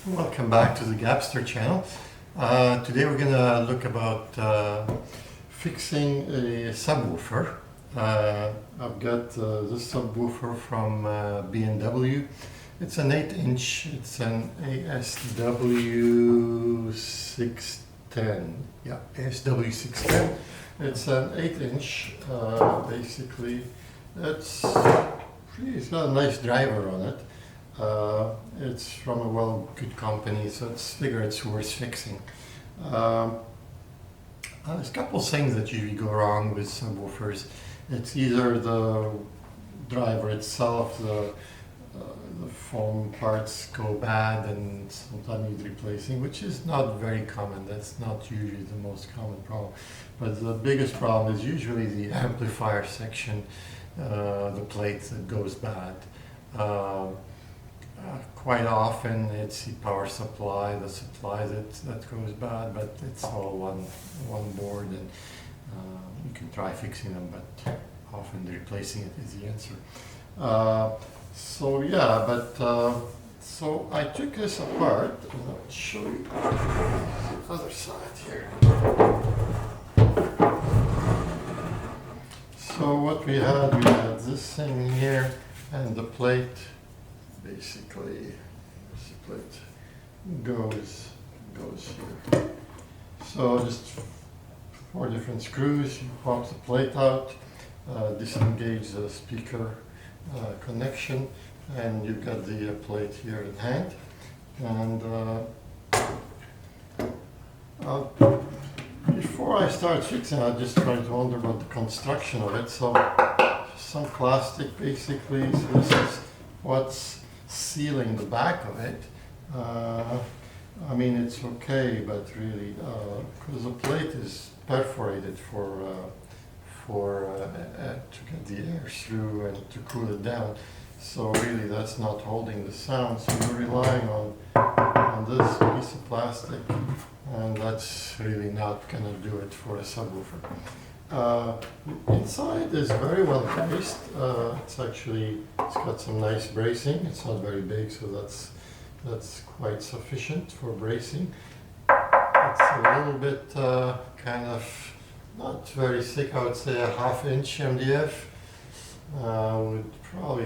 Welcome back to the Gapster channel. Today we're gonna look about fixing a subwoofer. I've got this subwoofer from B&W. It's an 8-inch. It's an ASW610. Yeah, ASW610. It's an 8-inch. Basically, it's got a nice driver on it. It's from a good company, so it's worth fixing. There's a couple of things that usually go wrong with subwoofers. It's either the driver itself, the foam parts go bad and sometimes need replacing, which is not very common. That's not usually the most common problem. But the biggest problem is usually the amplifier section, the plate that goes bad. Quite often it's the power supply, the supply that goes bad, but it's all one board, and you can try fixing them, but often replacing it is the answer. So I took this apart, and I'll show you the other side here. So what we had this thing here, and the plate. Basically, this plate goes here. So just 4 different screws. You pop the plate out, disengage the speaker connection, and you've got the plate here in hand. And before I start fixing, I just try to wonder about the construction of it. So some plastic, basically. So this is what's sealing the back of it. I mean, it's okay, but really, because the plate is perforated to get the air through and to cool it down. So really, that's not holding the sound. So you're relying on this piece of plastic, and that's really not going to do it for a subwoofer. Inside is very well braced. It's got some nice bracing. It's not very big, so that's quite sufficient for bracing. It's a little bit kind of not very thick. I would say a 1/2 inch MDF.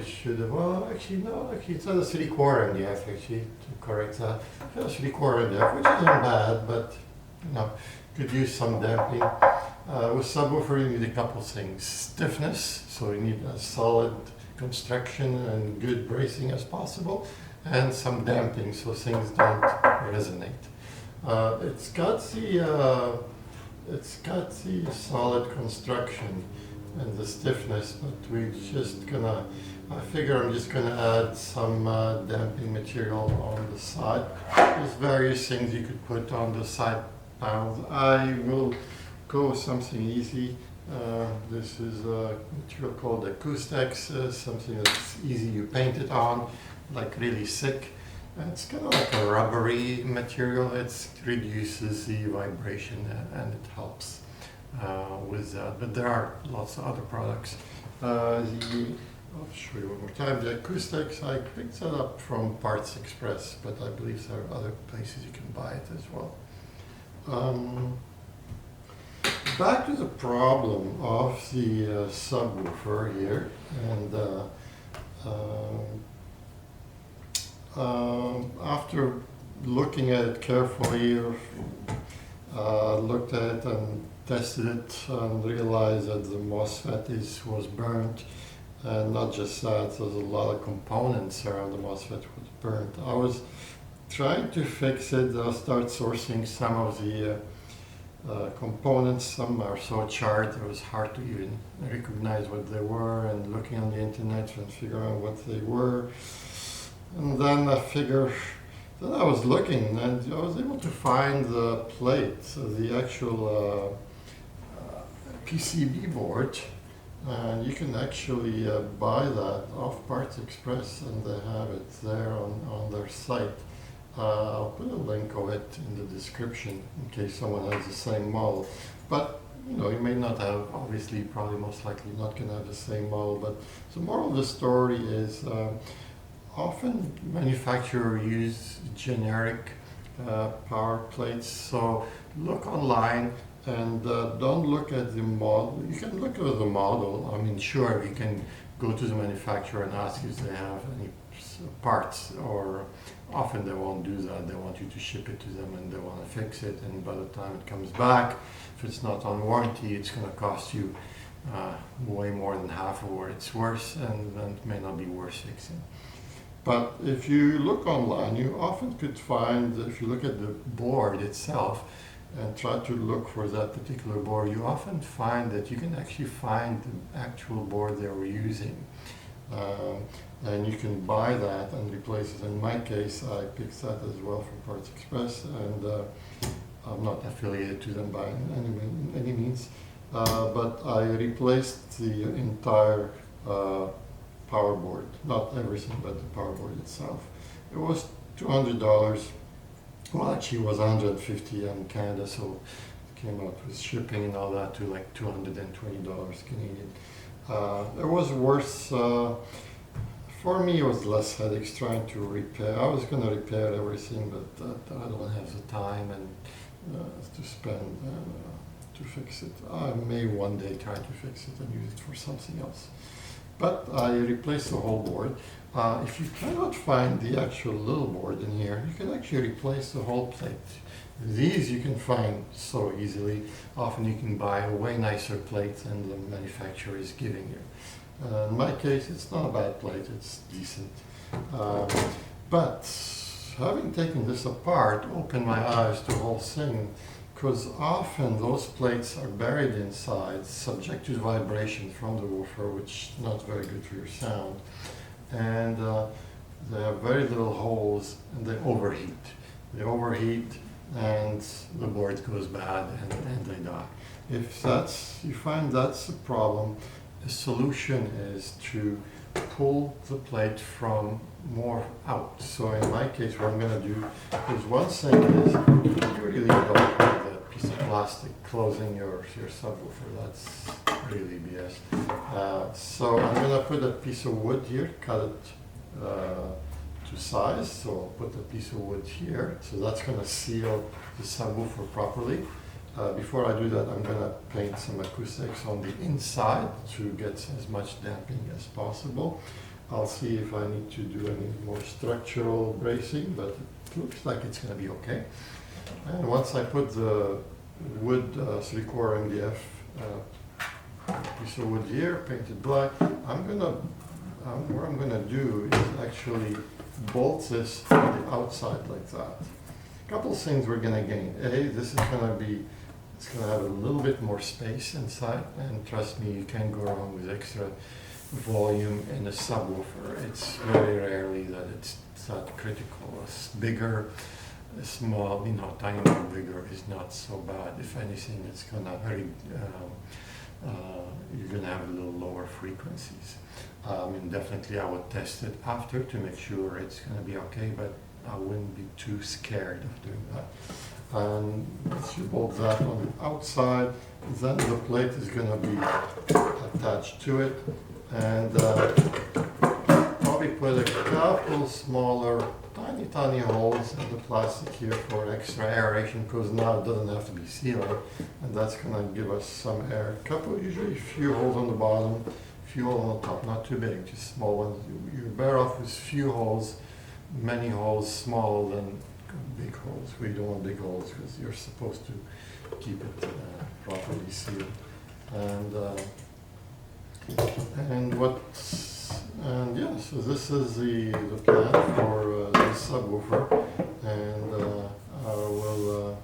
Should have. Well, actually no. Actually, it's a 3/4 MDF. Actually, to correct that, it's a 3/4 MDF, which isn't bad, but could use some damping. With subwoofer, you need a couple things. Stiffness, so you need a solid construction and good bracing as possible, and some damping so things don't resonate. It's got the solid construction and the stiffness, but I figure I'm just gonna add some damping material on the side. There's various things you could put on the side panels. I will go with something easy. This is a material called acoustics, something that's easy. You paint it on, like really thick. It's kind of like a rubbery material. It reduces the vibration and it helps with that. But there are lots of other products. I'll show you one more time. The acoustics, I picked that up from Parts Express, but I believe there are other places you can buy it as well. Back to the problem of the subwoofer here, and after looking at it carefully, looked at it and tested it and realized that the MOSFET was burnt, and not just that, there's a lot of components around the MOSFET was burnt. I was trying to fix it. I'll start sourcing some of the components. Some are so charred it was hard to even recognize what they were, and looking on the internet and figuring out what they were. And then I was looking, and I was able to find the plate, the actual PCB board, and you can actually buy that off Parts Express, and they have it there on their site. I'll put a link of it in the description in case someone has the same model. But you may not have, obviously, probably most likely not going to have the same model. But the moral of the story is often manufacturers use generic power plates, so look online and don't look at the model. You can look at the model. I mean, sure, you can go to the manufacturer and ask if they have any parts, or often they won't do that. They want you to ship it to them and they want to fix it, and by the time it comes back, if it's not on warranty, it's going to cost you way more than half of what it's worth, and it may not be worth fixing. But if you look online, you often could find, if you look at the board itself and try to look for that particular board, you often find that you can actually find the actual board they were using. And you can buy that and replace it. In my case, I picked that as well from Parts Express, and I'm not affiliated to them by any means, but I replaced the entire power board, not everything, but the power board itself. It was $200. Well, actually, it was $150 in Canada, so it came out with shipping and all that to like $220 Canadian. It was worth. For me, it was less headaches trying to repair. I was going to repair everything, but I don't have the time and to spend to fix it. I may one day try to fix it and use it for something else. But I replaced the whole board. If you cannot find the actual little board in here, you can actually replace the whole plate. These you can find so easily. Often you can buy a way nicer plate than the manufacturer is giving you. In my case, it's not a bad plate, it's decent. But having taken this apart opened my eyes to the whole thing, because often those plates are buried inside, subject to vibration from the woofer, which is not very good for your sound. And they have very little holes, and they overheat. They overheat, and the board goes bad, and they die. If you find that's a problem, the solution is to pull the plate from more out. So in my case, what I'm going to do is, one thing is, you really don't want that piece of plastic closing your subwoofer. That's really BS. So I'm going to put a piece of wood here, cut it to size. So I'll put a piece of wood here. So that's going to seal the subwoofer properly. Before I do that, I'm going to paint some acoustics on the inside to get as much damping as possible. I'll see if I need to do any more structural bracing, but it looks like it's going to be okay. And once I put the wood 3/4 MDF piece of wood here, painted black, what I'm going to do is actually bolt this on the outside like that. A couple of things we're going to gain. This is going to it's going to have a little bit more space inside, and trust me, you can't go wrong with extra volume in a subwoofer. It's very rarely that it's that critical. It's bigger, small, tiny bit bigger is not so bad. If anything, it's going to you're going to have a little lower frequencies. Definitely I would test it after to make sure it's going to be okay, but I wouldn't be too scared of doing that. And once you bolt that on the outside, then the plate is going to be attached to it, and probably put a couple smaller, tiny holes in the plastic here for extra aeration, because now it doesn't have to be sealed, and that's going to give us some air. Usually a few holes on the bottom, few holes on the top, not too big, just small ones. You're better off with few holes, many holes smaller than big holes. We don't want big holes because you're supposed to keep it properly sealed. So this is the plan for the subwoofer, and I will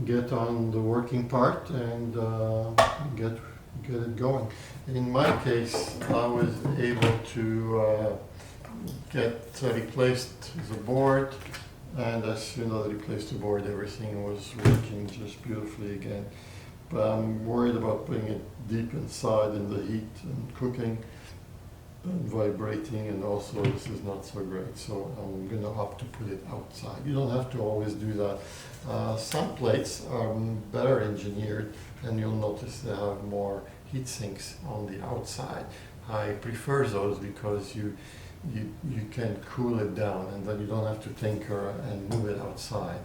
get on the working part and get it going. In my case, I was able to replaced the board, and as soon as I replaced the board, everything was working just beautifully again. But I'm worried about putting it deep inside in the heat and cooking and vibrating, and also this is not so great, so I'm going to opt to put it outside. You don't have to always do that. Some plates are better engineered, and you'll notice they have more heat sinks on the outside. I prefer those because you can cool it down, and then you don't have to tinker and move it outside.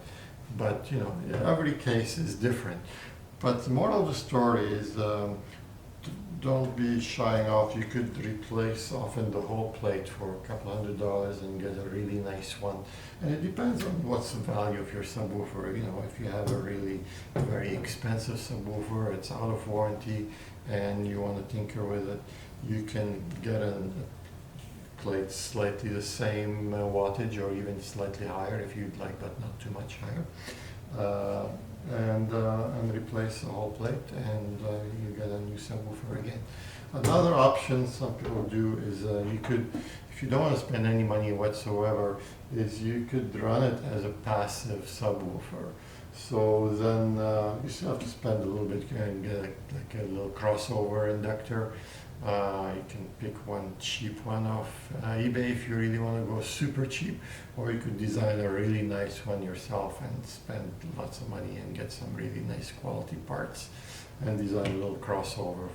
But you know, every case is different. But the moral of the story is, don't be shying off. You could replace often the whole plate for a couple $100 and get a really nice one. And it depends on what's the value of your subwoofer. You know, if you have a really very expensive subwoofer, it's out of warranty, and you want to tinker with it, you can get a plate slightly the same wattage or even slightly higher if you'd like, but not too much higher. And replace the whole plate, and you get a new subwoofer again. Another option some people do is you could, if you don't want to spend any money whatsoever, is you could run it as a passive subwoofer. So then you still have to spend a little bit and get like a little crossover inductor. You can pick one cheap one off eBay if you really want to go super cheap, or you could design a really nice one yourself and spend lots of money and get some really nice quality parts and design a little crossover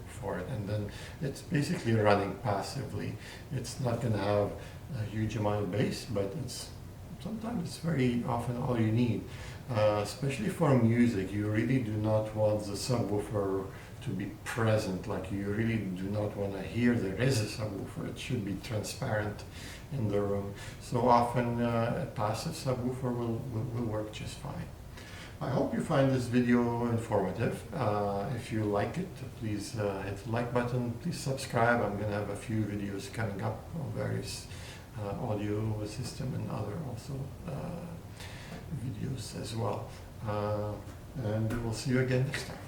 for it. And then it's basically running passively. It's not going to have a huge amount of bass, but sometimes it's very often all you need. Especially for music, you really do not want the subwoofer to be present. Like, you really do not want to hear there is a subwoofer. It should be transparent in the room. So often a passive subwoofer will work just fine. I hope you find this video informative. If you like it, please hit the like button. Please subscribe. I'm going to have a few videos coming up on various audio system and other also videos as well. And we'll see you again next time.